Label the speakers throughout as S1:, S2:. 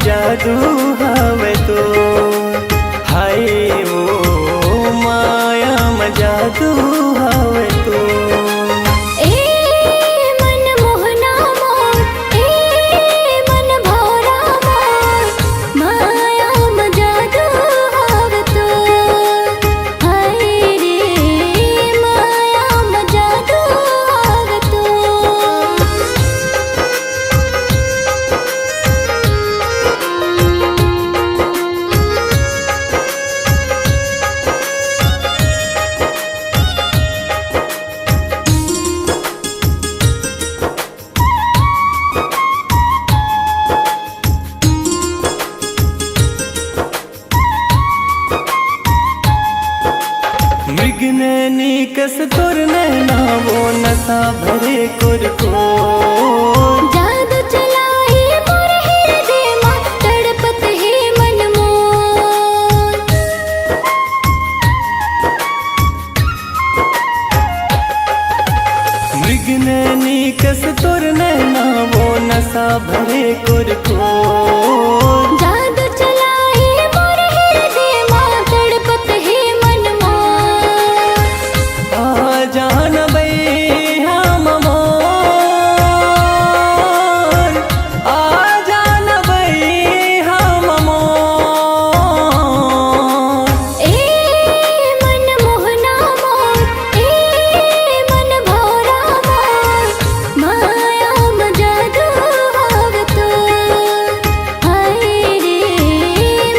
S1: जादू हवे तो हाय वो माया में जादू हवे तो मृगनैनी कस तुर नैना वो नशा भरे कुरको
S2: जादू चलाए मोर हृदय में तड़पत है मन मोर।
S1: मृगनैनी कस तुर नैना वो नशा भरे कुरको
S2: जादू चलाए मोर हृदय में तड़पत है मन मोर।
S1: जान बई हम मोर आ जान बई हम मोर
S2: ए मन मोहना मोर ए मन भौरा मोर माया में जादू हवे तो हाय रे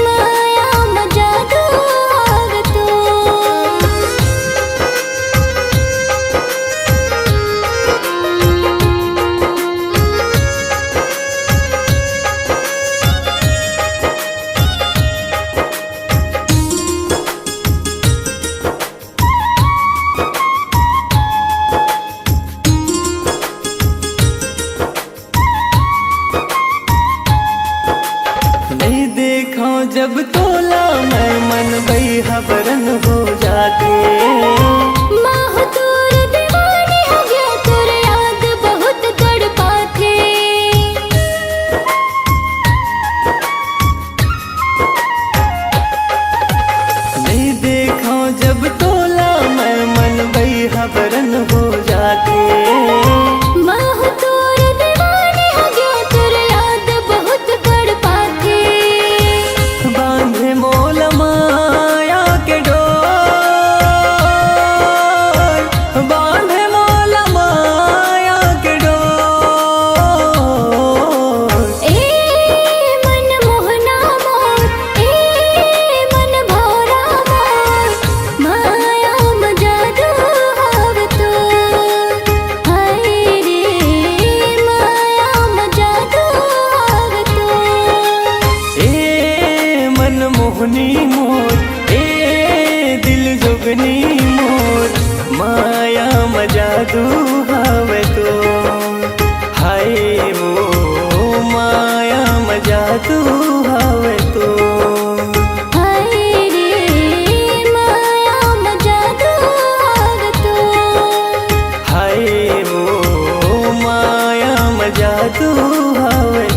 S2: माया में जादू हवे तो।
S1: नहीं देखा जब तोला मैं मन बई हबरन हो जाते
S2: माह तोर दीवानी हो गया तोर याद बहुत तड़पाथे।
S1: नहीं देखा जब तोला मैं मन बई हबरन हो जाते
S2: माह तोर दीवानी हो गया तोर याद बहुत तड़पाथे।
S1: बांधे मोल माया के डोर बांधे मोल माया के डोर
S2: ए मन मोहना मोर ए मन भौरा मोर माया में जादू हवे तो हाय रे माया में जादू हवे तो।
S1: ए मन मोहनी मोर ए दिल जोगनी मोर माया में जादू हवे तो हाय वो माया में जादू हवे तो
S2: हाय रे माया में जादू हवे तो
S1: हाय वो माया में जादू हवे